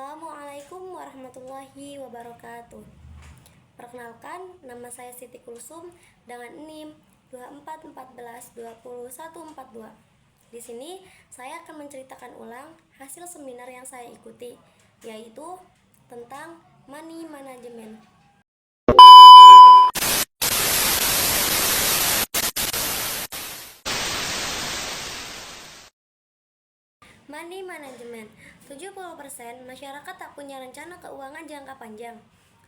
Assalamualaikum warahmatullahi wabarakatuh. Perkenalkan, nama saya Siti Kulsum dengan NIM 2414204142. Di sini saya akan menceritakan ulang hasil seminar yang saya ikuti, yaitu tentang money management. Money management. 70% masyarakat tak punya rencana keuangan jangka panjang.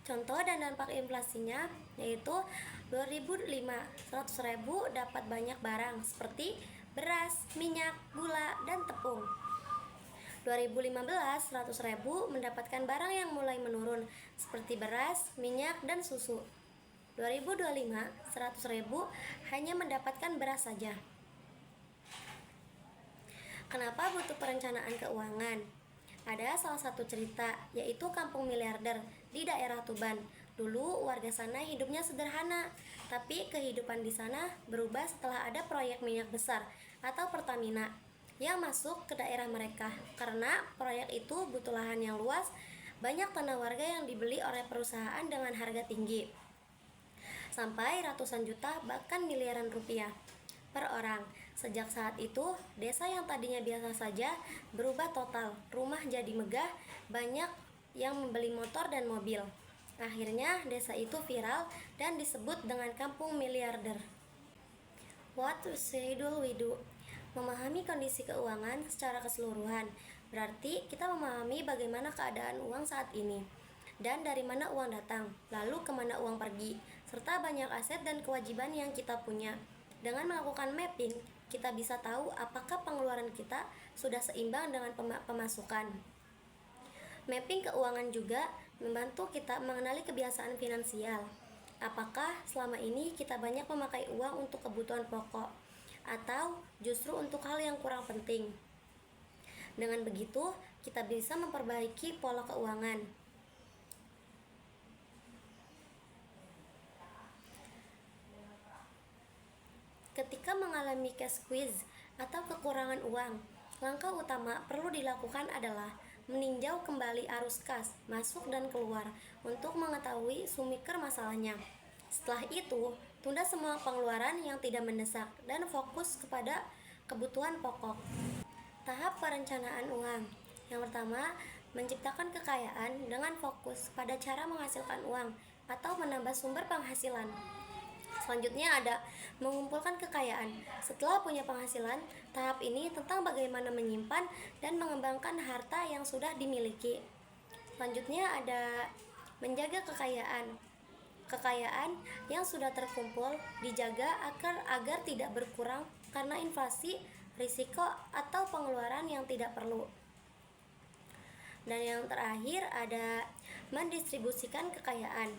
Contoh dan dampak inflasinya yaitu 2005, 100.000 dapat banyak barang seperti beras, minyak, gula, dan tepung. 2015, 100.000 mendapatkan barang yang mulai menurun seperti beras, minyak, dan susu. 2025, 100.000 hanya mendapatkan beras saja. Kenapa butuh perencanaan keuangan? Ada salah satu cerita, yaitu kampung miliarder di daerah Tuban. Dulu warga sana hidupnya sederhana, tapi kehidupan di sana berubah setelah ada proyek minyak besar atau Pertamina yang masuk ke daerah mereka. Karena proyek itu butuh lahan yang luas, banyak tanah warga yang dibeli oleh perusahaan dengan harga tinggi, sampai ratusan juta bahkan miliaran rupiah per orang. Sejak saat itu, desa yang tadinya biasa saja berubah total. Rumah jadi megah, banyak yang membeli motor dan mobil. Akhirnya desa itu viral dan disebut dengan kampung miliarder. What should we do? Memahami kondisi keuangan secara keseluruhan. Berarti kita memahami bagaimana keadaan uang saat ini dan dari mana uang datang, lalu kemana uang pergi, serta banyak aset dan kewajiban yang kita punya. Dengan melakukan mapping, kita bisa tahu apakah pengeluaran kita sudah seimbang dengan pemasukan. Mapping keuangan juga membantu kita mengenali kebiasaan finansial. Apakah selama ini kita banyak memakai uang untuk kebutuhan pokok atau justru untuk hal yang kurang penting. Dengan begitu, kita bisa memperbaiki pola keuangan. Ketika mengalami cash squeeze atau kekurangan uang, langkah utama perlu dilakukan adalah meninjau kembali arus kas masuk dan keluar untuk mengetahui sumber masalahnya. Setelah itu, tunda semua pengeluaran yang tidak mendesak dan fokus kepada kebutuhan pokok. Tahap perencanaan uang. Yang pertama, menciptakan kekayaan dengan fokus pada cara menghasilkan uang atau menambah sumber penghasilan. Selanjutnya ada mengumpulkan kekayaan. Setelah punya penghasilan, tahap ini tentang bagaimana menyimpan dan mengembangkan harta yang sudah dimiliki. Selanjutnya ada menjaga kekayaan. Kekayaan yang sudah terkumpul dijaga agar tidak berkurang karena inflasi, risiko, atau pengeluaran yang tidak perlu. Dan yang terakhir ada mendistribusikan kekayaan.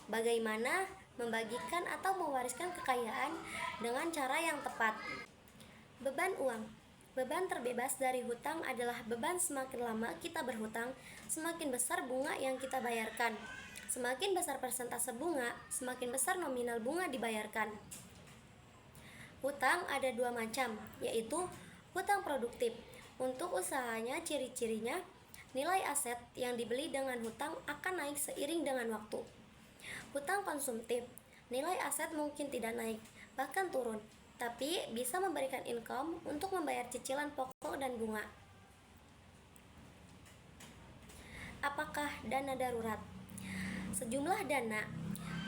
Bagaimana membagikan atau mewariskan kekayaan dengan cara yang tepat. Beban uang. Beban terbebas dari hutang adalah beban semakin lama kita berhutang, semakin besar bunga yang kita bayarkan. Semakin besar persentase bunga, semakin besar nominal bunga dibayarkan. Hutang ada dua macam, yaitu hutang produktif. Untuk usahanya, ciri-cirinya, nilai aset yang dibeli dengan hutang akan naik seiring dengan waktu. Hutang konsumtif, nilai aset mungkin tidak naik, bahkan turun, tapi bisa memberikan income untuk membayar cicilan pokok dan bunga. Apakah dana darurat? Sejumlah dana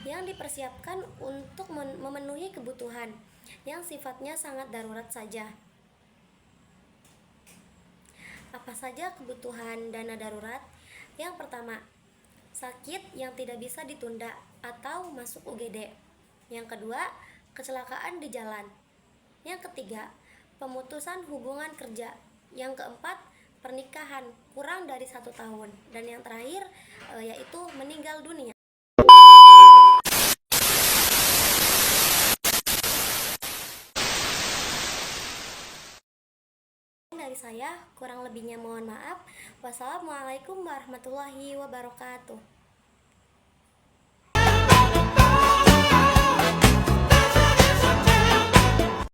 yang dipersiapkan untuk memenuhi kebutuhan yang sifatnya sangat darurat saja. Apa saja kebutuhan dana darurat? Yang pertama, sakit yang tidak bisa ditunda atau masuk UGD. Yang kedua, kecelakaan di jalan. Yang ketiga, pemutusan hubungan kerja. Yang keempat, pernikahan kurang dari 1 tahun. Dan yang terakhir yaitu meninggal dunia. Dari saya, kurang lebihnya mohon maaf. Wassalamualaikum warahmatullahi wabarakatuh.